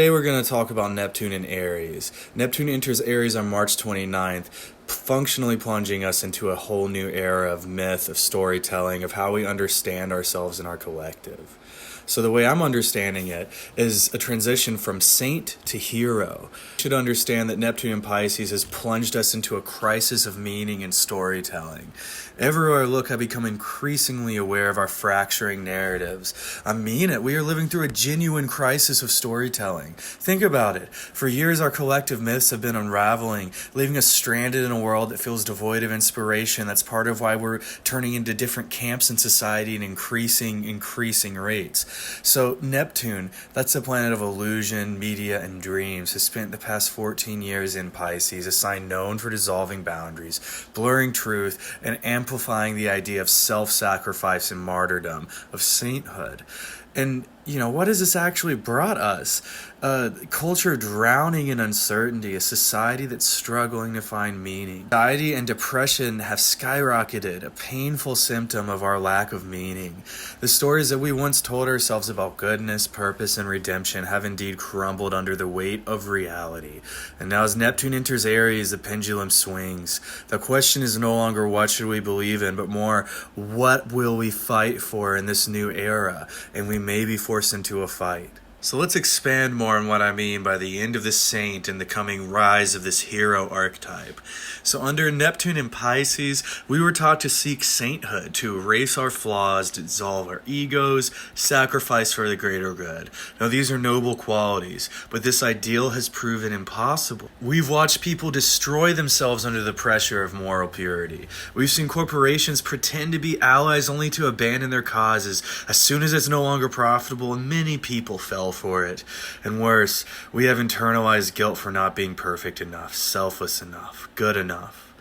Today we're going to talk about Neptune and Aries. Neptune enters Aries on March 29th, functionally plunging us into a whole new era of myth, of storytelling, of how we understand ourselves and our collective. So the way I'm understanding it is a transition from saint to hero. You should understand that Neptune in Pisces has plunged us into a crisis of meaning and storytelling. Everywhere I look, I become increasingly aware of our fracturing narratives. I mean it. We are living through a genuine crisis of storytelling. Think about it. For years, our collective myths have been unraveling, leaving us stranded in a world that feels devoid of inspiration. That's part of why we're turning into different camps in society at increasing rates. So Neptune, that's the planet of illusion, media, and dreams, has spent the past 14 years in Pisces, a sign known for dissolving boundaries, blurring truth, and amplifying the idea of self-sacrifice and martyrdom, of sainthood. And, what has this actually brought us? A culture drowning in uncertainty, a society that's struggling to find meaning. Anxiety and depression have skyrocketed, a painful symptom of our lack of meaning. The stories that we once told ourselves about goodness, purpose, and redemption have indeed crumbled under the weight of reality. And now as Neptune enters Aries, the pendulum swings. The question is no longer what should we believe in, but more what will we fight for in this new era? And we may be forced into a fight. So let's expand more on what I mean by the end of the saint and the coming rise of this hero archetype. So under Neptune in Pisces, we were taught to seek sainthood, to erase our flaws, to dissolve our egos, sacrifice for the greater good. Now these are noble qualities, but this ideal has proven impossible. We've watched people destroy themselves under the pressure of moral purity. We've seen corporations pretend to be allies only to abandon their causes as soon as it's no longer profitable, and many people fell for it. And worse, we have internalized guilt for not being perfect enough, selfless enough, good enough.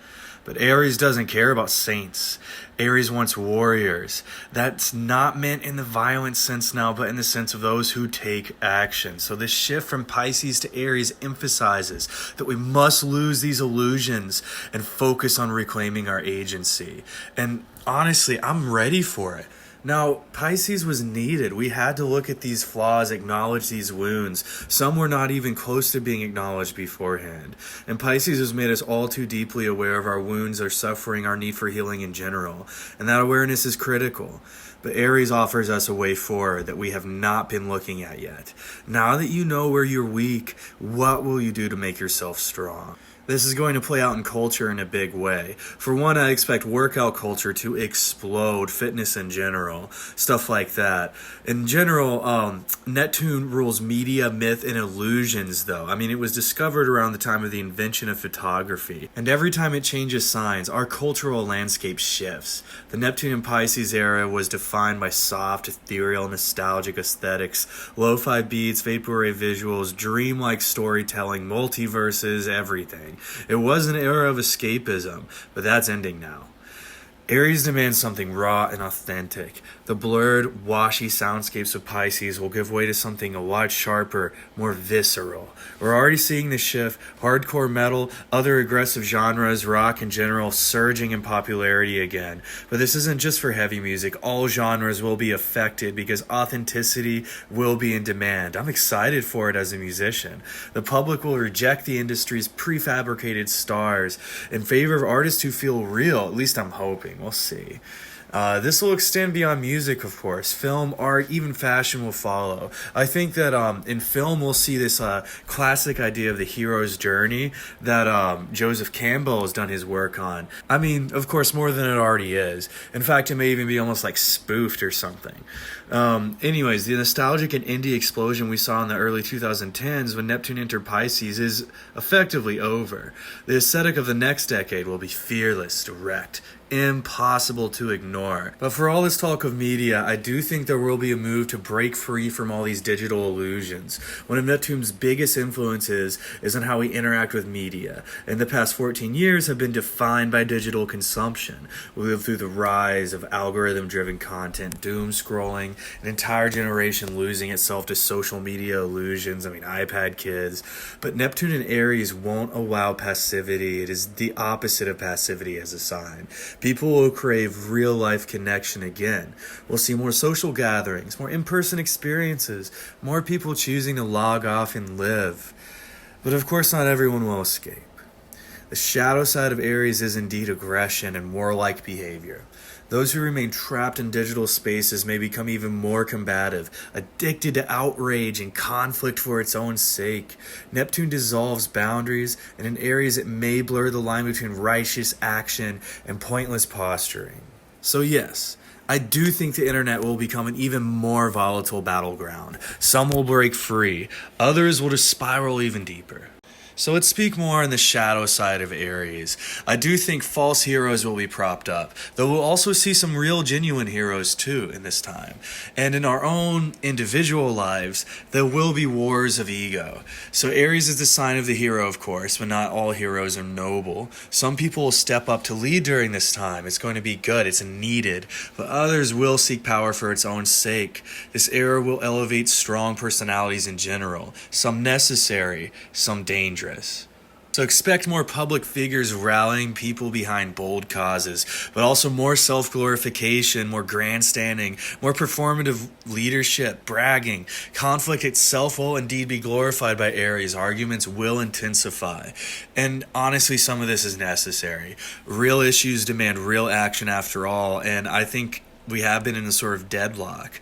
But Aries doesn't care about saints. Aries wants warriors. That's not meant in the violent sense now, but in the sense of those who take action. So this shift from Pisces to Aries emphasizes that we must lose these illusions and focus on reclaiming our agency. And honestly, I'm ready for it. Now, Pisces was needed. We had to look at these flaws, acknowledge these wounds. Some were not even close to being acknowledged beforehand. And Pisces has made us all too deeply aware of our wounds, our suffering, our need for healing in general. And that awareness is critical. But Aries offers us a way forward that we have not been looking at yet. Now that you know where you're weak, what will you do to make yourself strong? This is going to play out in culture in a big way. For one, I expect workout culture to explode, fitness in general, stuff like that. In general, Neptune rules media, myth, and illusions, though. I mean, it was discovered around the time of the invention of photography. And every time it changes signs, our cultural landscape shifts. The Neptune and Pisces era was defined by soft, ethereal, nostalgic aesthetics, lo-fi beats, vaporwave visuals, dreamlike storytelling, multiverses, everything. It was an era of escapism, but that's ending now. Aries demands something raw and authentic. The blurred, washy soundscapes of Pisces will give way to something a lot sharper, more visceral. We're already seeing this shift, hardcore metal, other aggressive genres, rock in general, surging in popularity again. But this isn't just for heavy music. All genres will be affected because authenticity will be in demand. I'm excited for it as a musician. The public will reject the industry's prefabricated stars in favor of artists who feel real, at least I'm hoping. We'll see. This will extend beyond music, of course. Film, art, even fashion will follow. I think that in film we'll see this classic idea of the hero's journey that Joseph Campbell has done his work on. I mean, of course, more than it already is. In fact, it may even be almost like spoofed or something. Anyways, the nostalgic and indie explosion we saw in the early 2010s when Neptune entered Pisces is effectively over. The aesthetic of the next decade will be fearless, direct, impossible to ignore. But for all this talk of media, I do think there will be a move to break free from all these digital illusions. One of Neptune's biggest influences is on how we interact with media. In the past 14 years have been defined by digital consumption. We live through the rise of algorithm-driven content, doom scrolling, an entire generation losing itself to social media illusions. I mean, iPad kids. But Neptune and Aries won't allow passivity. It is the opposite of passivity as a sign. People will crave real-life connection again. We'll see more social gatherings, more in-person experiences, more people choosing to log off and live. But of course, not everyone will escape. The shadow side of Aries is indeed aggression and warlike behavior. Those who remain trapped in digital spaces may become even more combative, addicted to outrage and conflict for its own sake. Neptune dissolves boundaries, and in Aries it may blur the line between righteous action and pointless posturing. So yes, I do think the internet will become an even more volatile battleground. Some will break free, others will just spiral even deeper. So let's speak more on the shadow side of Aries. I do think false heroes will be propped up, though we'll also see some real genuine heroes too in this time. And in our own individual lives, there will be wars of ego. So Aries is the sign of the hero, of course, but not all heroes are noble. Some people will step up to lead during this time. It's going to be good, it's needed, but others will seek power for its own sake. This era will elevate strong personalities in general, some necessary, some dangerous. So expect more public figures rallying people behind bold causes, but also more self-glorification, more grandstanding, more performative leadership, bragging. Conflict itself will indeed be glorified by Aries. Arguments will intensify. And honestly, some of this is necessary. Real issues demand real action after all, and I think we have been in a sort of deadlock.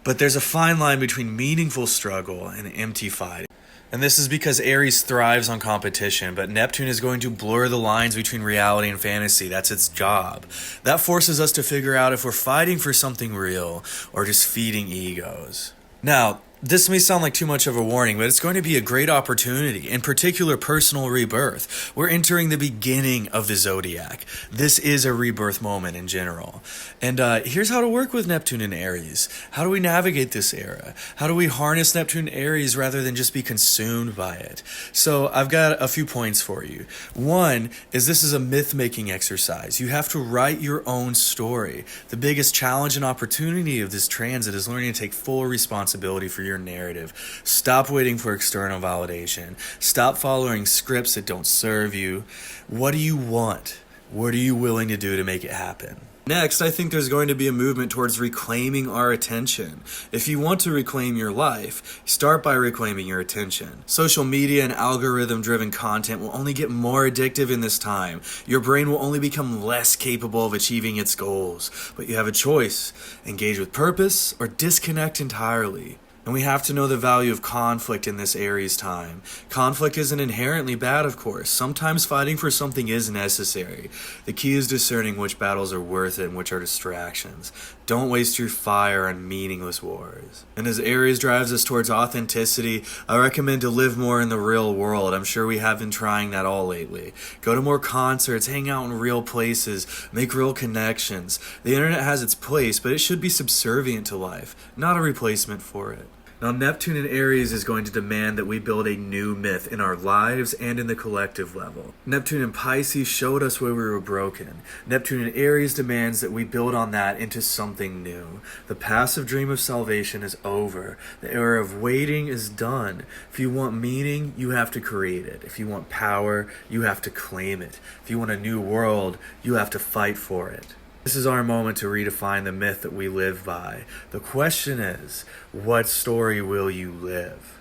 But there's a fine line between meaningful struggle and empty fight. And this is because Aries thrives on competition, but Neptune is going to blur the lines between reality and fantasy. That's its job. That forces us to figure out if we're fighting for something real or just feeding egos. Now, this may sound like too much of a warning, but it's going to be a great opportunity, in particular personal rebirth. We're entering the beginning of the zodiac. This is a rebirth moment in general. And here's how to work with Neptune and Aries. How do we navigate this era? How do we harness Neptune and Aries rather than just be consumed by it? So I've got a few points for you. One is this is a myth-making exercise. You have to write your own story. The biggest challenge and opportunity of this transit is learning to take full responsibility for your narrative. Stop waiting for external validation. Stop following scripts that don't serve you. What do you want? What are you willing to do to make it happen? Next, I think there's going to be a movement towards reclaiming our attention. If you want to reclaim your life, start by reclaiming your attention. Social media and algorithm-driven content will only get more addictive in this time. Your brain will only become less capable of achieving its goals. But you have a choice: engage with purpose or disconnect entirely. And we have to know the value of conflict in this Aries time. Conflict isn't inherently bad, of course. Sometimes fighting for something is necessary. The key is discerning which battles are worth it and which are distractions. Don't waste your fire on meaningless wars. And as Aries drives us towards authenticity, I recommend to live more in the real world. I'm sure we have been trying that all lately. Go to more concerts, hang out in real places, make real connections. The internet has its place, but it should be subservient to life, not a replacement for it. Now, Neptune in Aries is going to demand that we build a new myth in our lives and in the collective level. Neptune in Pisces showed us where we were broken. Neptune in Aries demands that we build on that into something new. The passive dream of salvation is over. The era of waiting is done. If you want meaning, you have to create it. If you want power, you have to claim it. If you want a new world, you have to fight for it. This is our moment to redefine the myth that we live by. The question is, what story will you live?